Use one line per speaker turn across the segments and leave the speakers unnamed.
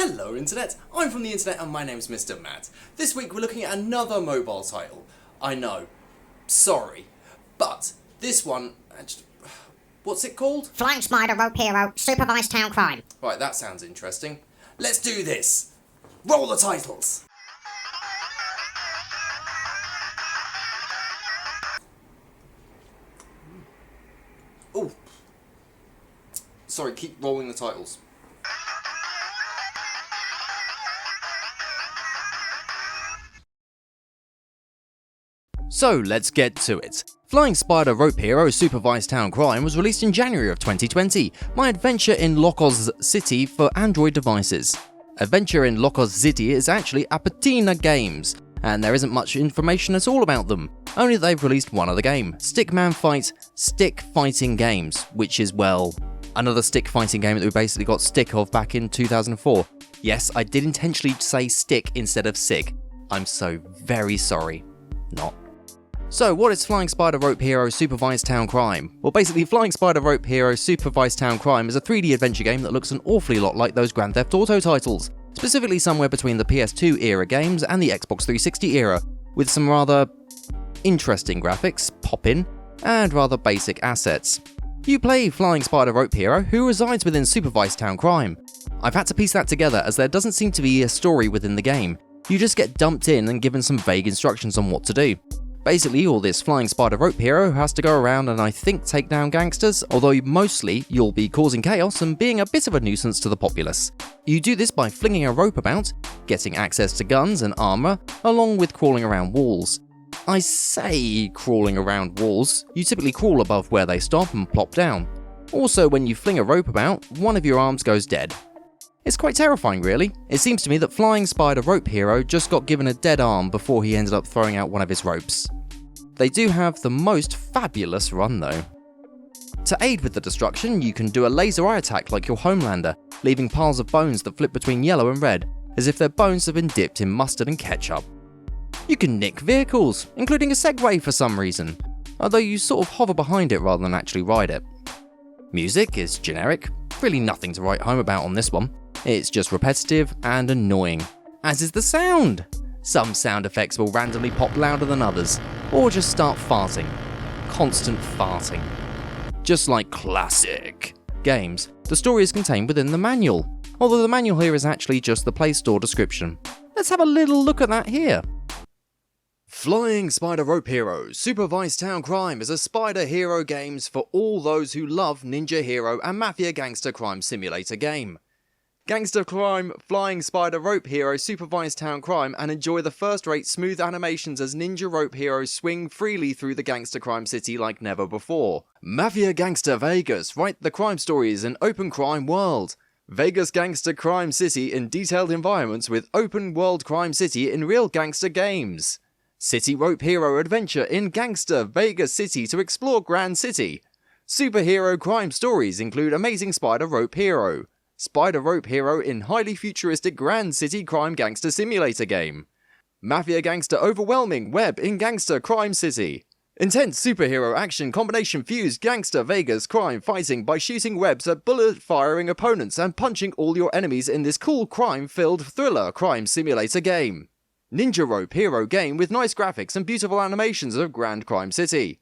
Hello Internet, I'm from the Internet and my name's Mr. Matt. This week we're looking at another mobile title. I know, sorry, but this one, what's it called?
Flying Spider Rope Hero Supervised Town Crime.
Right, that sounds interesting. Let's do this! Roll the titles! Oh, sorry, keep rolling the titles. So let's get to it. Flying Spider Rope Hero Supervised Town Crime was released in January of 2020, my adventure in Locos City for Android devices. Adventure in Locos City is actually a Patina Games, and there isn't much information at all about them, only they've released one other game, Stickman Fight Stick Fighting Games, which is, well, another stick fighting game that we basically got stick of back in 2004. Yes, I did intentionally say stick instead of sig. I'm so very sorry. Not. So what is Flying Spider Rope Hero Supervised Town Crime? Well, basically Flying Spider Rope Hero Supervised Town Crime is a 3D adventure game that looks an awfully lot like those Grand Theft Auto titles, specifically somewhere between the PS2 era games and the Xbox 360 era, with some rather interesting graphics, pop-in, and rather basic assets. You play Flying Spider Rope Hero, who resides within Supervised Town Crime. I've had to piece that together as there doesn't seem to be a story within the game. You just get dumped in and given some vague instructions on what to do. Basically, all this Flying Spider Rope Hero has to go around and I think take down gangsters, although mostly you'll be causing chaos and being a bit of a nuisance to the populace. You do this by flinging a rope about, getting access to guns and armour, along with crawling around walls. I say crawling around walls, you typically crawl above where they stop and plop down. Also, when you fling a rope about, one of your arms goes dead. It's quite terrifying really. It seems to me that Flying Spider Rope Hero just got given a dead arm before he ended up throwing out one of his ropes. They do have the most fabulous run though. To aid with the destruction, you can do a laser eye attack like your Homelander, leaving piles of bones that flip between yellow and red, as if their bones have been dipped in mustard and ketchup. You can nick vehicles, including a Segway for some reason, although you sort of hover behind it rather than actually ride it. Music is generic, really nothing to write home about on this one. It's just repetitive and annoying, as is the sound. Some sound effects will randomly pop louder than others, or just start farting. Constant farting. Just like classic games, the story is contained within the manual, although the manual here is actually just the Play Store description. Let's have a little look at that here. Flying Spider Rope Hero Supervised Town Crime is a spider hero games for all those who love ninja hero and mafia gangster crime simulator game. Gangster crime, Flying Spider Rope Hero Supervised Town Crime, and enjoy the first-rate smooth animations as ninja rope heroes swing freely through the gangster crime city like never before. Mafia Gangster Vegas, write the crime stories in open crime world. Vegas Gangster Crime City in detailed environments with open world crime city in real gangster games. City Rope Hero Adventure in Gangster Vegas City to explore Grand City. Superhero crime stories include Amazing Spider Rope Hero. Spider Rope Hero in highly futuristic Grand City crime gangster simulator game. Mafia Gangster Overwhelming Web in Gangster Crime City. Intense superhero action combination fused gangster Vegas crime fighting by shooting webs at bullet-firing opponents and punching all your enemies in this cool crime-filled thriller crime simulator game. Ninja Rope Hero game with nice graphics and beautiful animations of Grand Crime City.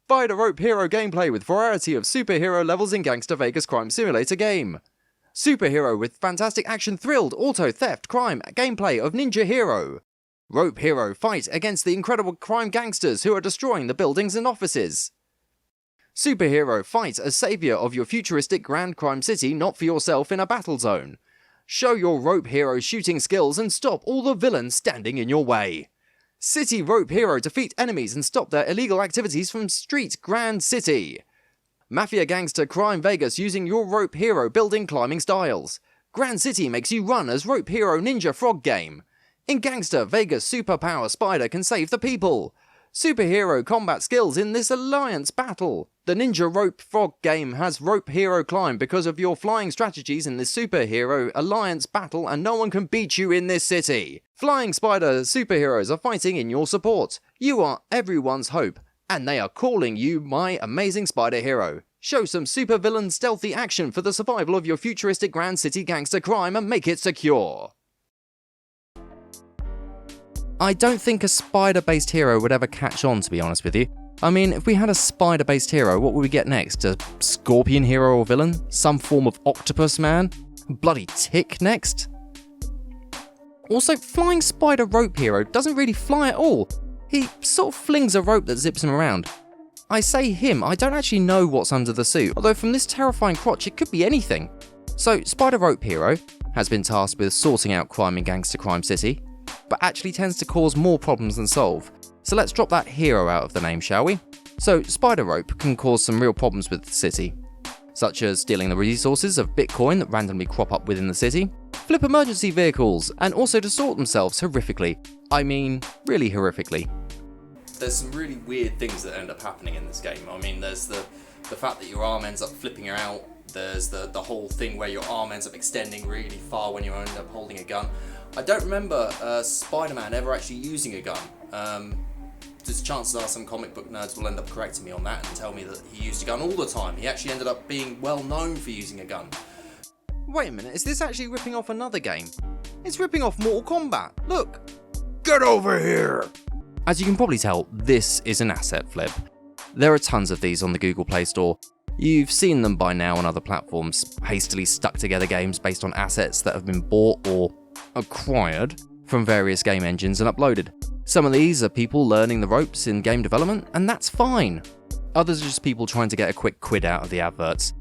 Spider Rope Hero gameplay with variety of superhero levels in Gangster Vegas crime simulator game. Superhero with fantastic action thrilled auto theft crime gameplay of Ninja Hero. Rope Hero fight against the incredible crime gangsters who are destroying the buildings and offices. Superhero fight as savior of your futuristic Grand Crime City not for yourself in a battle zone. Show your Rope Hero shooting skills and stop all the villains standing in your way. City Rope Hero defeat enemies and stop their illegal activities from Street Grand City. Mafia Gangster Crime Vegas using your Rope Hero building climbing styles. Grand City makes you run as Rope Hero Ninja Frog game. In Gangster Vegas Superpower Spider can save the people. Superhero combat skills in this alliance battle. The Ninja Rope Frog game has Rope Hero climb because of your flying strategies in this superhero alliance battle and no one can beat you in this city. Flying Spider superheroes are fighting in your support. You are everyone's hope. And they are calling you my amazing spider hero. Show some supervillain stealthy action for the survival of your futuristic Grand City gangster crime and make it secure. I don't think a spider-based hero would ever catch on, to be honest with you. I mean, if we had a spider-based hero, what would we get next? A scorpion hero or villain? Some form of octopus man? Bloody tick next? Also, flying spider rope hero doesn't really fly at all. He sort of flings a rope that zips him around. I say him, I don't actually know what's under the suit, although from this terrifying crotch it could be anything. So, Spider Rope Hero has been tasked with sorting out crime in Gangster Crime City, but actually tends to cause more problems than solve. So let's drop that hero out of the name, shall we? So, Spider Rope can cause some real problems with the city, such as stealing the resources of Bitcoin that randomly crop up within the city, flip emergency vehicles, and also distort themselves horrifically. I mean, really horrifically. There's some really weird things that end up happening in this game. I mean, there's the fact that your arm ends up flipping out. There's the whole thing where your arm ends up extending really far when you end up holding a gun. I don't remember Spider-Man ever actually using a gun. Just chances are some comic book nerds will end up correcting me on that and tell me that he used a gun all the time. He actually ended up being well known for using a gun. Wait a minute, is this actually ripping off another game? It's ripping off Mortal Kombat. Look! Get over here! As you can probably tell, this is an asset flip. There are tons of these on the Google Play Store. You've seen them by now on other platforms, hastily stuck together games based on assets that have been bought or acquired from various game engines and uploaded. Some of these are people learning the ropes in game development, and that's fine. Others are just people trying to get a quick quid out of the adverts.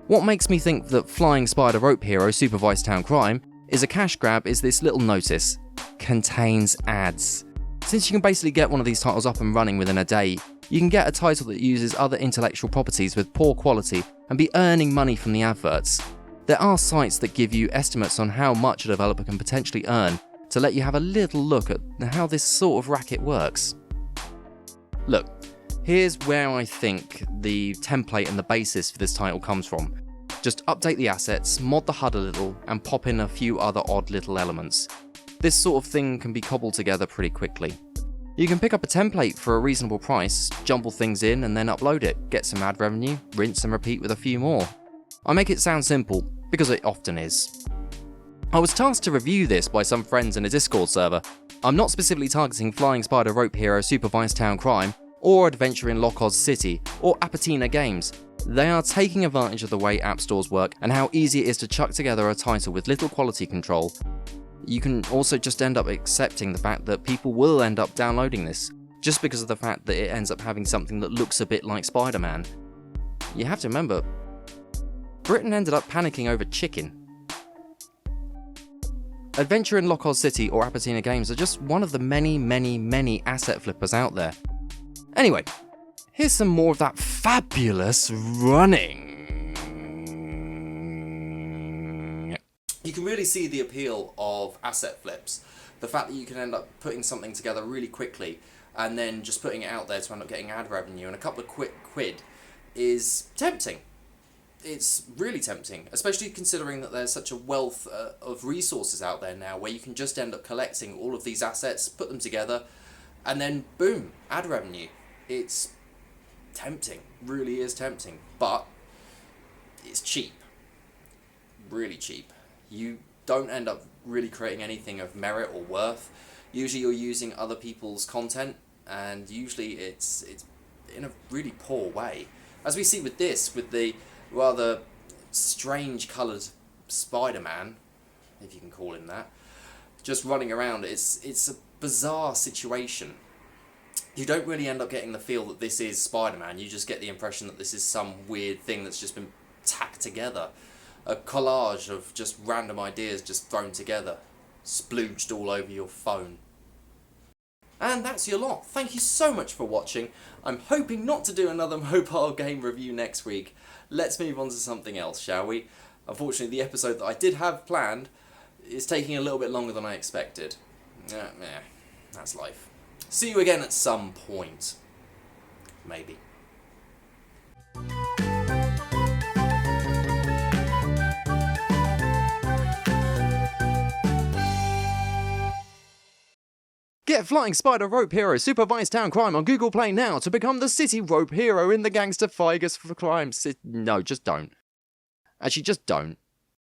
What makes me think that Flying Spider Rope Hero Supervised Town Crime is a cash grab is this little notice. Contains ads. Since you can basically get one of these titles up and running within a day, you can get a title that uses other intellectual properties with poor quality and be earning money from the adverts. There are sites that give you estimates on how much a developer can potentially earn to let you have a little look at how this sort of racket works. Look, here's where I think the template and the basis for this title comes from. Just update the assets, mod the HUD a little, and pop in a few other odd little elements. This sort of thing can be cobbled together pretty quickly. You can pick up a template for a reasonable price, jumble things in and then upload it, get some ad revenue, rinse and repeat with a few more. I make it sound simple, because it often is. I was tasked to review this by some friends in a Discord server. I'm not specifically targeting Flying Spider Rope Hero Supervised Town Crime, or Adventure in Lock Oz City, or Apatina Games. They are taking advantage of the way app stores work and how easy it is to chuck together a title with little quality control. You can also just end up accepting the fact that people will end up downloading this, just because of the fact that it ends up having something that looks a bit like Spider-Man. You have to remember, Britain ended up panicking over chicken. Adventure in Lock Oz City or Apatina Games are just one of the many asset flippers out there. Anyway, here's some more of that fabulous running. You can really see the appeal of asset flips. The fact that you can end up putting something together really quickly and then just putting it out there to end up getting ad revenue and a couple of quick quid is tempting. It's really tempting, especially considering that there's such a wealth of resources out there now where you can just end up collecting all of these assets, put them together, and then boom, ad revenue. It's tempting, really is tempting, but it's cheap, really cheap. You don't end up really creating anything of merit or worth. Usually you're using other people's content, and usually it's in a really poor way. As we see with this, with the rather strange coloured Spider-Man, if you can call him that, just running around, it's a bizarre situation. You don't really end up getting the feel that this is Spider-Man, you just get the impression that this is some weird thing that's just been tacked together. A collage of just random ideas just thrown together, splooged all over your phone. And that's your lot. Thank you so much for watching. I'm hoping not to do another mobile game review next week. Let's move on to something else, shall we? Unfortunately, the episode that I did have planned is taking a little bit longer than I expected. That's life. See you again at some point. Maybe. Get Flying Spider Rope Hero Supervised Town Crime on Google Play now to become the city rope hero in the gangster Figus for crime. No, just don't. Actually, just don't.